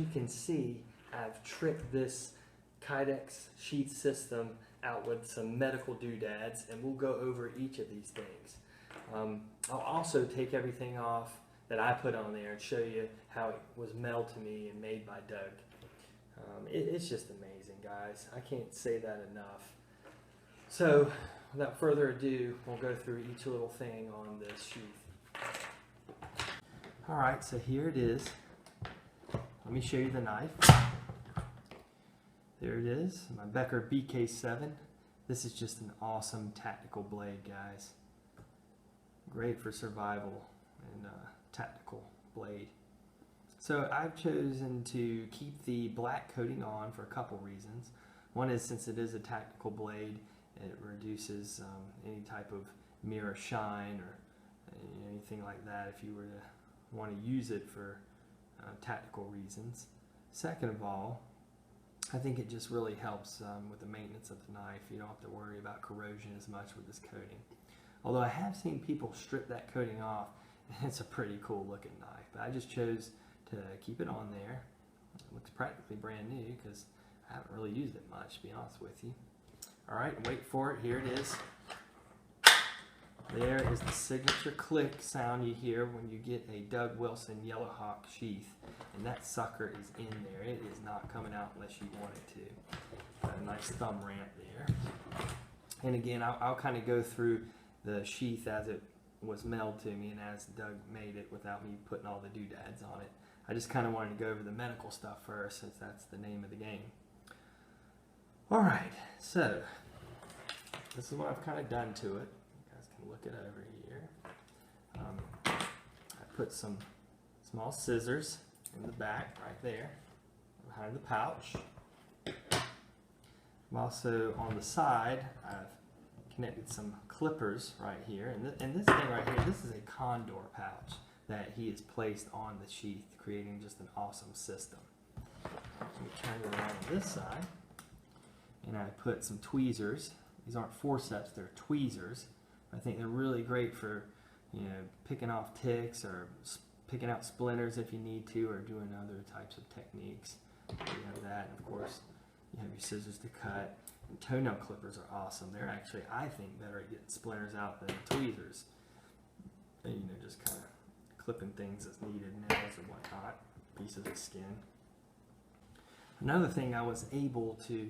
you can see, I've tricked this Kydex sheath system out with some medical doodads, and we'll go over each of these things. I'll also take everything off that I put on there and show you how it was mailed to me and made by Doug. It's just amazing, guys. I can't say that enough. So, without further ado, we'll go through each little thing on this sheath. Alright, so here it is. Let me show you the knife. There it is, my Becker BK7. This is just an awesome tactical blade, guys. Great for survival and tactical blade. So I've chosen to keep the black coating on for a couple reasons. One is, since it is a tactical blade, it reduces any type of mirror shine or anything like that if you were to want to use it for tactical reasons. Second of all, I think it just really helps with the maintenance of the knife. You don't have to worry about corrosion as much with this coating. Although I have seen people strip that coating off, and it's a pretty cool looking knife. But I just chose to keep it on there. It looks practically brand new because I haven't really used it much, to be honest with you. Alright, wait for it. Here it is. There is the signature click sound you hear when you get a Doug Wilson Yellowhawk sheath. And that sucker is in there. It is not coming out unless you want it to. Got a nice thumb ramp there. And again, I'll kind of go through the sheath as it was mailed to me and as Doug made it without me putting all the doodads on it. I just kind of wanted to go over the medical stuff first, since that's the name of the game. Alright, so this is what I've kind of done to it. You guys can look it over here. I put some small scissors in the back right there behind the pouch. Also on the side, I've connected some clippers right here, and this thing right here, this is a condor pouch that he has placed on the sheath, creating just an awesome system. Let me turn it around on this side, and I put some tweezers. These aren't forceps, they're tweezers. I think they're really great for, picking off ticks or picking out splinters if you need to, or doing other types of techniques. You have that, and of course you have your scissors to cut. And toenail clippers are awesome. They're actually, I think, better at getting splinters out than tweezers. And, just kind of clipping things as needed, nails or whatnot, pieces of skin. Another thing I was able to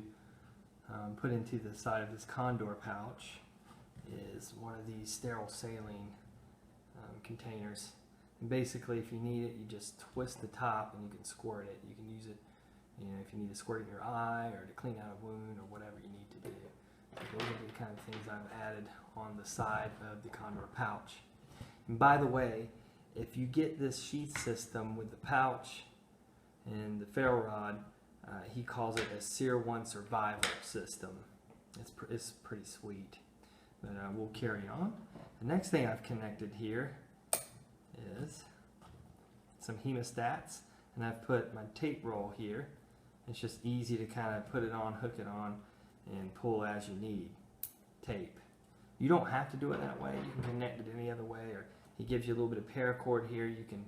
put into the side of this condor pouch is one of these sterile saline containers. And basically, if you need it, you just twist the top and you can squirt it. You can use it, if you need to squirt it in your eye or to clean out a wound or whatever you need to do. So those are the kind of things I've added on the side of the condor pouch. And by the way, if you get this sheath system with the pouch and the ferro rod, he calls it a SERE 1 survival system. It's pretty sweet. But we'll carry on. The next thing I've connected here is some hemostats, and I've put my tape roll here. It's just easy to kind of put it on, hook it on, and pull as you need. Tape. You don't have to do it that way. You can connect it any other way, or he gives you a little bit of paracord here. You can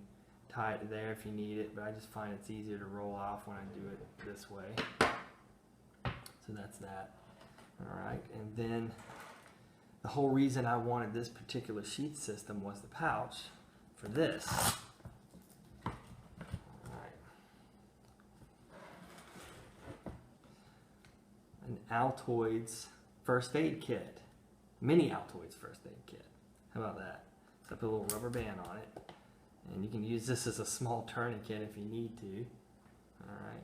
tie it to there if you need it, but I just find it's easier to roll off when I do it this way. So that's that. Alright, and then the whole reason I wanted this particular sheath system was the pouch for this. Alright. An Altoids first aid kit. Mini Altoids first aid kit. How about that? So I put a little rubber band on it. And you can use this as a small tourniquet if you need to. Alright.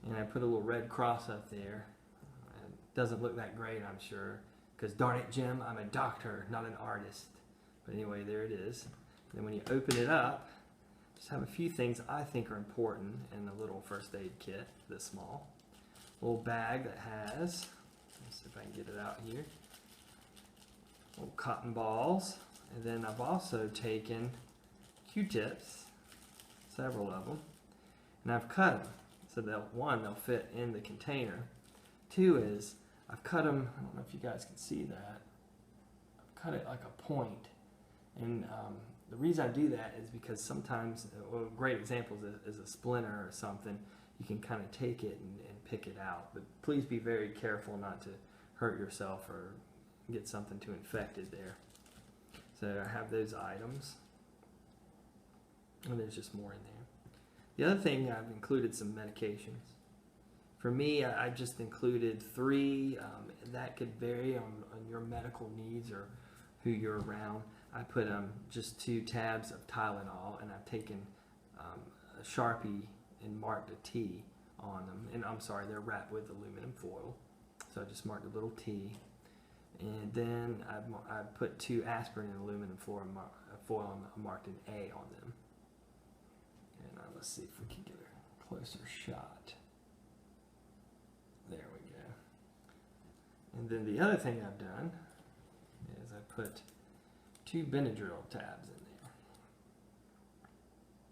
And I put a little red cross up there. It doesn't look that great, I'm sure. Because darn it, Jim, I'm a doctor, not an artist. But anyway, there it is. And then when you open it up, just have a few things I think are important in the little first aid kit, this small. A little bag that has, let's see if I can get it out here, little cotton balls. And then I've also taken Q-tips, several of them, and I've cut them so that one, they'll fit in the container. Two is, I've cut them, I don't know if you guys can see that, I've cut it like a point, and the reason I do that is because sometimes, well, a great example is a splinter or something. you can kind of take it and pick it out. But please be very careful not to hurt yourself or get something too infected there. So I have those items. And there's just more in there. The other thing, I've included some medications. For me, I just included 3. That could vary on your medical needs or who you're around. I put just 2 tabs of Tylenol, and I've taken a Sharpie and marked a T on them. And I'm sorry, they're wrapped with aluminum foil. So I just marked a little T. And then I put 2 aspirin in aluminum foil and marked an A on them. And let's see if we can get a closer shot. There we go. And then the other thing I've done is I put 2 Benadryl tabs in there.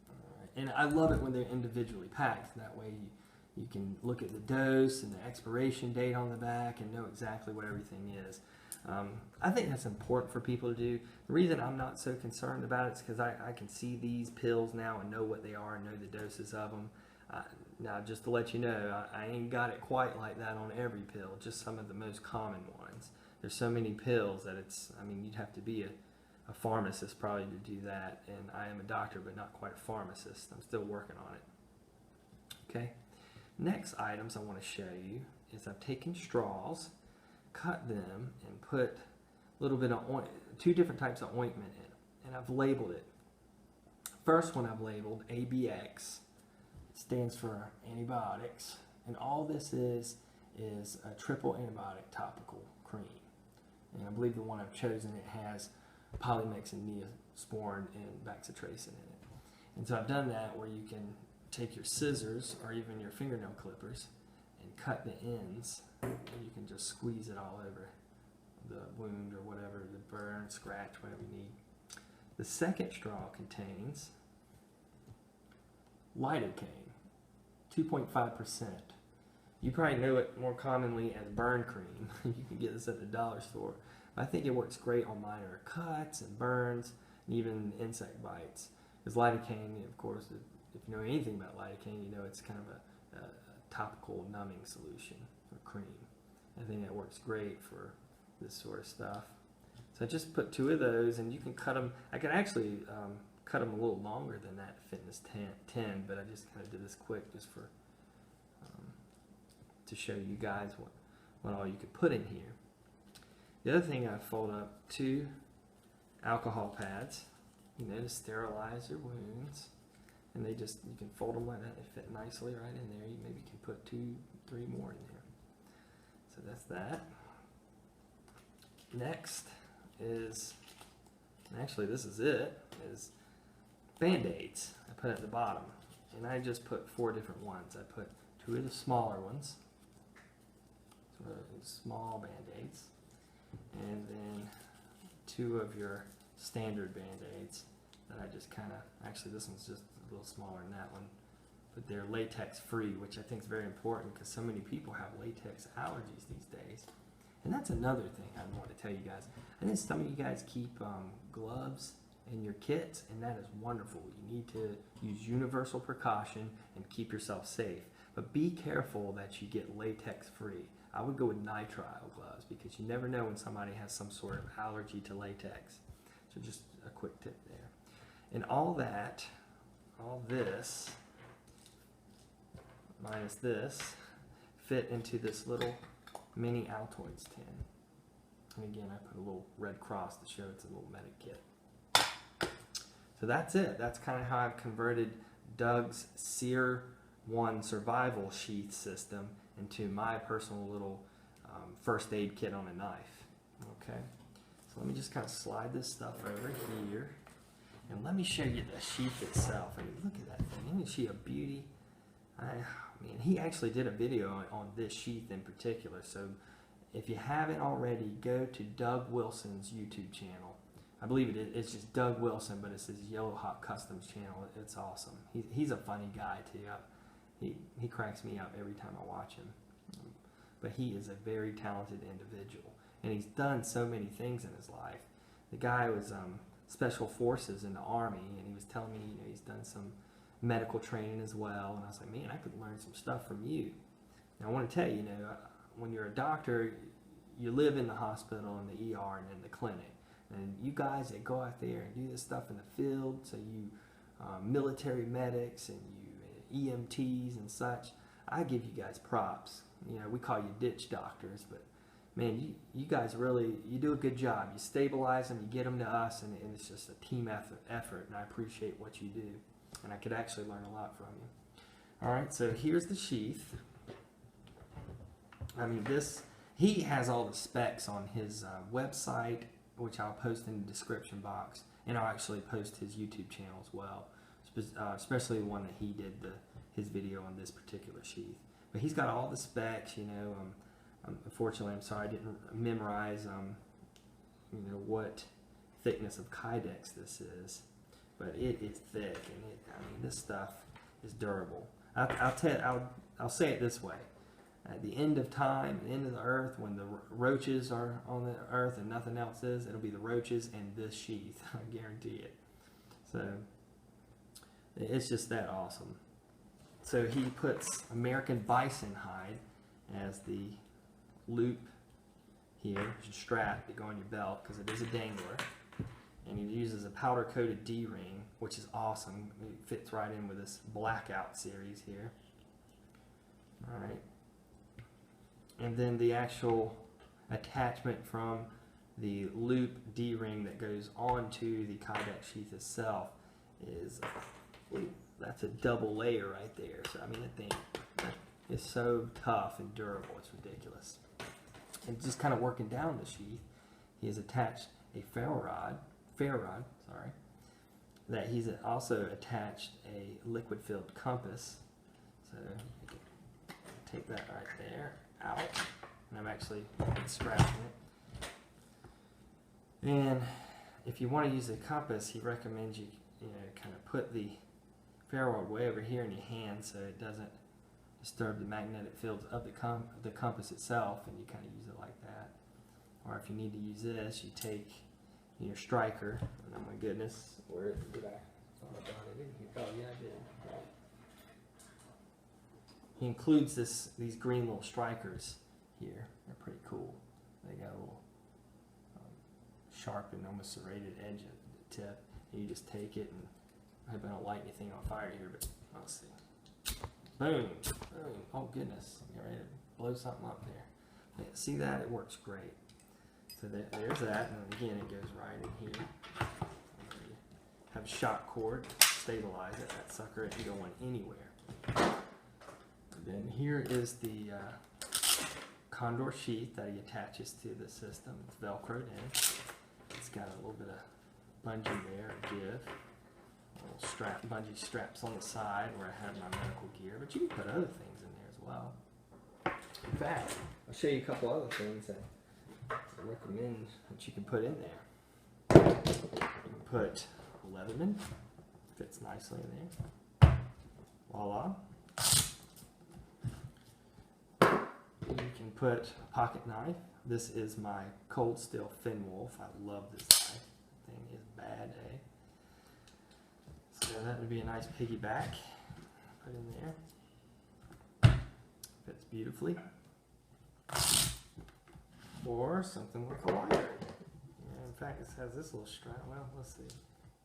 Alright. And I love it when they're individually packed. That way you can look at the dose and the expiration date on the back and know exactly what everything is. I think that's important for people to do. The reason I'm not so concerned about it is because I can see these pills now and know what they are and know the doses of them. Now, just to let you know, I ain't got it quite like that on every pill, just some of the most common ones. There's so many pills that you'd have to be a pharmacist probably to do that, and I am a doctor but not quite a pharmacist. I'm still working on it. Okay, next items I want to show you is I've taken straws, cut them, and put a little bit of 2 different types of ointment in, and I've labeled it. First one I've labeled ABX. Stands for antibiotics, and all this is a triple antibiotic topical cream. And I believe the one I've chosen, it has polymyx and neosporin and bacitracin in it. And so I've done that where you can take your scissors or even your fingernail clippers and cut the ends, and you can just squeeze it all over the wound or whatever, the burn, scratch, whatever you need. The second straw contains lidocaine. 2.5%. You probably know it more commonly as burn cream. You can get this at the dollar store. I think it works great on minor cuts and burns and even insect bites. Because lidocaine, of course, if you know anything about lidocaine, you know it's kind of a topical numbing solution or cream. I think that works great for this sort of stuff. So I just put 2 of those, and you can cut them. I can actually cut them a little longer than that fitness 10, but I just kind of did this quick just for to show you guys what all you could put in here. The other thing I fold up 2 alcohol pads, to sterilize your wounds, and you can fold them like that. They fit nicely right in there. You maybe can put 2, 3 more in there. So that's that. Next is, and actually this is it, is Band-Aids. I put at the bottom, and I just put 4 different ones. I put 2 of the smaller ones, sort of small Band-Aids, and then 2 of your standard Band-Aids that I just kind of, actually this one's just a little smaller than that one, but they're latex free, which I think is very important because so many people have latex allergies these days. And that's another thing I want to tell you guys. I know some of you guys keep gloves in your kits, and that is wonderful. You need to use universal precaution and keep yourself safe. But be careful that you get latex free. I would go with nitrile gloves because you never know when somebody has some sort of allergy to latex. So just a quick tip there. And all this, minus this, fit into this little mini Altoids tin. And again, I put a little red cross to show it's a little medic kit. So that's it. That's kind of how I've converted Doug's SERE 1 survival sheath system into my personal little first aid kit on a knife. Okay, so let me just kind of slide this stuff over here, and let me show you the sheath itself. I mean, look at that thing. Isn't she a beauty? He actually did a video on this sheath in particular, so if you haven't already, go to Doug Wilson's YouTube channel. I believe it's just Doug Wilson, but it's his Yellow Hot Customs channel. It's awesome. He's a funny guy too. He cracks me up every time I watch him. But he is a very talented individual, and he's done so many things in his life. The guy was special forces in the Army, and he was telling me he's done some medical training as well. And I was like, man, I could learn some stuff from you. And I want to tell you, when you're a doctor, you live in the hospital and the ER and in the clinic. And you guys that go out there and do this stuff in the field, so you military medics and you EMTs and such, I give you guys props. We call you ditch doctors, but man, you guys really, you do a good job. You stabilize them, you get them to us, and it's just a team effort, and I appreciate what you do. And I could actually learn a lot from you. All right, so here's the sheath. I mean, he has all the specs on his website, which I'll post in the description box, and I'll actually post his YouTube channel as well, especially the one that he did his video on this particular sheath. But he's got all the specs, unfortunately, I'm sorry I didn't memorize, what thickness of kydex this is, but it is thick, and this stuff is durable. I'll say it this way: at the end of time, the end of the earth, when the roaches are on the earth and nothing else is, it'll be the roaches and this sheath. I guarantee it. So it's just that awesome. So he puts American bison hide as the loop here, strap to go on your belt, because it is a dangler. And he uses a powder coated D-ring, which is awesome. It fits right in with this blackout series here. Alright. And then the actual attachment from the loop D-ring that goes onto the kydex sheath itself is, that's a double layer right there. So I mean, that thing is so tough and durable, it's ridiculous. And just kind of working down the sheath, he has attached a ferro rod, that he's also attached a liquid filled compass. So take that right there out, and I'm actually scratching it. And if you want to use a compass, he recommends you kind of put the ferro rod way over here in your hand so it doesn't disturb the magnetic fields of the compass itself, and you kind of use it like that. Or if you need to use this, you take your striker. Oh my goodness, where did I? Thought about it in here. Oh yeah, I did. Right. He includes these green little strikers here. They're pretty cool. They got a little sharp and almost serrated edge at the tip. And you just take it, and I hope I don't light anything on fire here, but let's see. Boom, boom. Oh goodness, get ready to blow something up there. Yeah, see that? It works great. So there's that, and again it goes right in here. You have a shock cord, stabilize it. That sucker isn't going anywhere. And then here is the condor sheath that he attaches to the system. It's velcroed in. It's got a little bit of bungee there, a give. A little bungee straps on the side where I have my medical gear, but you can put other things in there as well. In fact, I'll show you a couple other things that I recommend that you can put in there. You can put Leatherman, fits nicely in there. Voila. You can put a pocket knife. This is my Cold Steel Fin Wolf. I love this knife. The thing is bad, eh? So that would be a nice piggyback. Put in there. Fits beautifully. Or something with a lighter. Yeah, in fact, it has this little strap. Well, let's see.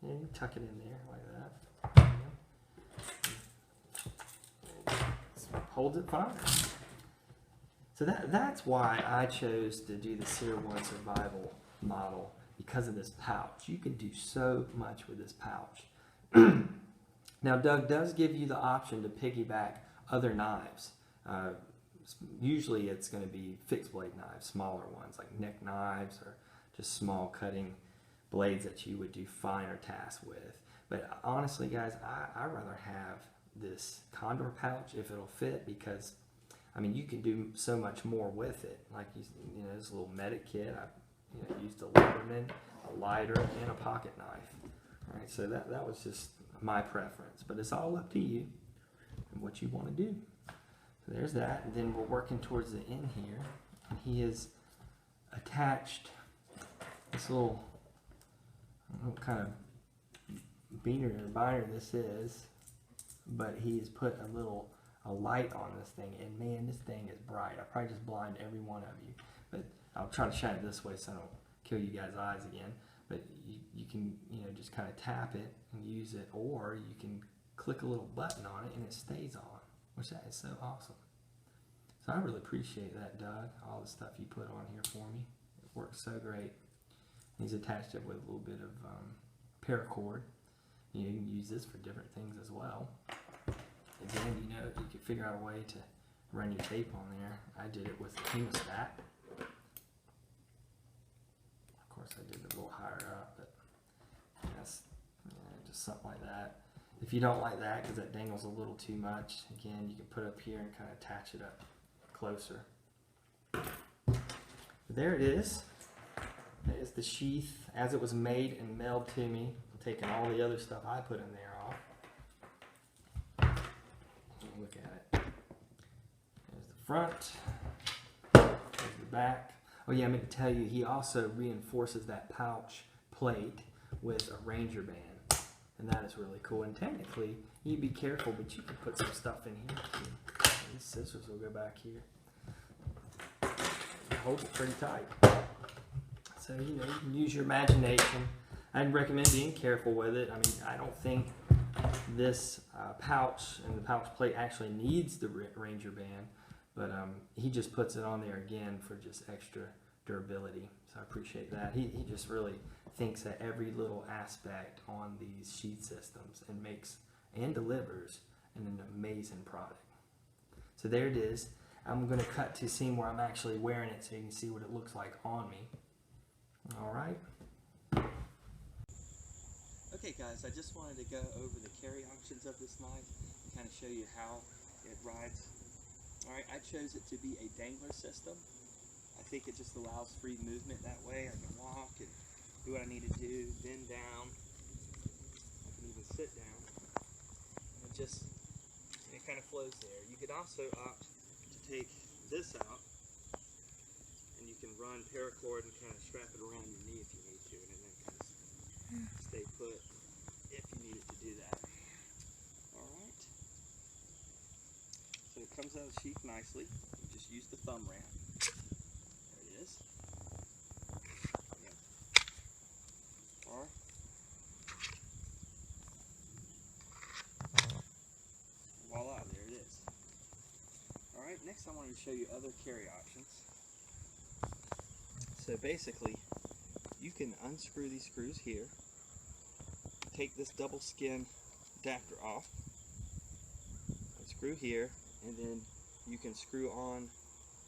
Yeah, you tuck it in there like that. Holds it fine. So that's why I chose to do the SERE 1 Survival model, because of this pouch. You can do so much with this pouch. Now, Doug does give you the option to piggyback other knives. Usually it's going to be fixed blade knives, smaller ones like neck knives or just small cutting blades that you would do finer tasks with. But honestly, guys, I'd rather have this condor pouch if it'll fit, because I mean, you can do so much more with it. Like this little medic kit, I used a Leatherman, a lighter, and a pocket knife. All right, so that was just my preference, but it's all up to you and what you want to do. So there's that, and then we're working towards the end here. And he has attached this little, I don't know what kind of beaner or binder this is. but he has put a light on this thing, and man, this thing is bright. I probably just blind every one of you, but I'll try to shine it this way so I don't kill you guys' eyes again. But you can, you know, just kind of tap it and use it, or you can click a little button on it and it stays on, which that is so awesome. So I really appreciate that, Doug, all the stuff you put on here for me. It works so great. He's attached it with a little bit of paracord. You know, you can use this for different things as well. Again, you know, you could figure out a way to run your tape on there. I did it with a hemostat. Of course, I did it a little higher up, but that's, you know, just something like that. If you don't like that because that dangles a little too much, again, you can put it up here and kind of attach it up closer. But there it is. That is the sheath as it was made and mailed to me. I'm taking all the other stuff I put in there off. Look at it. There's the front. There's the back. Oh yeah, I meant to tell you, he also reinforces that pouch plate with a Ranger band. And that is really cool. And technically, you be careful, but you can put some stuff in here too. These scissors will go back here. Hold it pretty tight. So, you know, you can use your imagination. I'd recommend being careful with it. I mean, I don't think this pouch and the pouch plate actually needs the Ranger band, but he just puts it on there again for just extra durability. So I appreciate that. He just really thinks at every little aspect on these sheath systems and makes and delivers an amazing product. So there it is. I'm going to cut to scene where I'm actually wearing it so you can see what it looks like on me. Alright. Okay guys, I just wanted to go over the carry options of this knife and kind of show you how it rides. Alright, I chose it to be a dangler system. I think it just allows free movement that way. I can walk and do what I need to do, bend down. I can even sit down. And it kind of flows there. You could also opt to take this out, and you can run paracord and kind of strap it around your knee if you need to, and then kind of stay put if you needed to do that. Alright. So it comes out of the sheath nicely. You just use the thumb ramp. There it is. Yeah. Or voila, there it is. Alright, next I wanted to show you other carry options. So basically, you can unscrew these screws here, take this double skin adapter off, unscrew here, and then you can screw on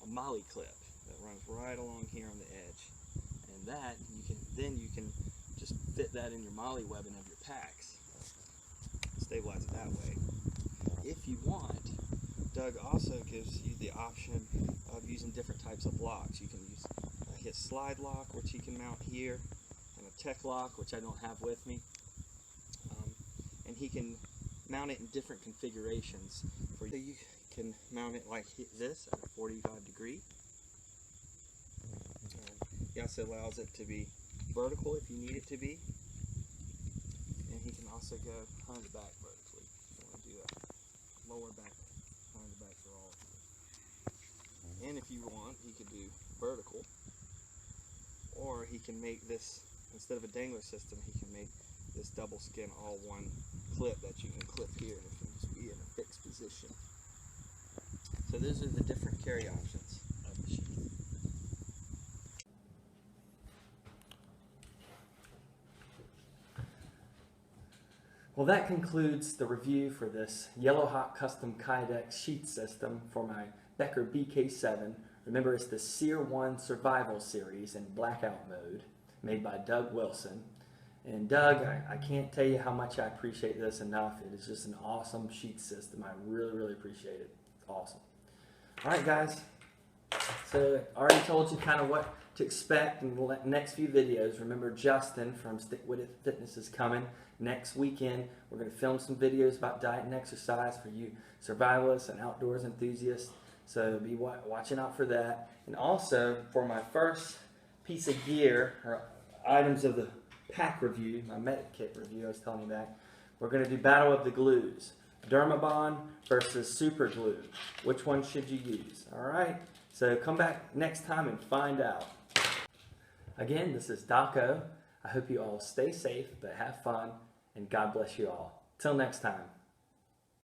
a molly clip that runs right along here on the edge. And that, you can just fit that in your molly webbing of your packs. Stabilize it that way. If you want, Doug also gives you the option of using different types of locks. You can use his slide lock, which you can mount here, and a tech lock, which I don't have with me. And he can mount it in different configurations. So you can mount it like this at a 45 degree. He also allows it to be vertical if you need it to be. And he can also go behind the back vertically. If you want to do a lower back, behind the back for all of you. And if you want, he could do vertical. Or he can make this, instead of a dangler system, he can make this double skin all one clip that you can clip here and it can just be in a fixed position. So those are the different carry options of the sheath. Well, that concludes the review for this Yellow Hawk Custom Kydex sheath system for my Becker BK7. Remember, it's the SERE 1 Survival Series in blackout mode, made by Doug Wilson. And Doug, I can't tell you how much I appreciate this enough. It is just an awesome sheath system. I really, really appreciate it. It's awesome. All right, guys. So I already told you kind of what to expect in the next few videos. Remember, Justin from Stick With It Fitness is coming next weekend. We're going to film some videos about diet and exercise for you survivalists and outdoors enthusiasts. So be watching out for that. And also, for my first piece of gear, or items of the pack review, my medic kit review I was telling you about, we're going to do Battle of the Glues. Dermabond versus super glue. Which one should you use? All right, so come back next time and find out. Again, this is Daco. I hope you all stay safe, but have fun, and God bless you all. Till next time.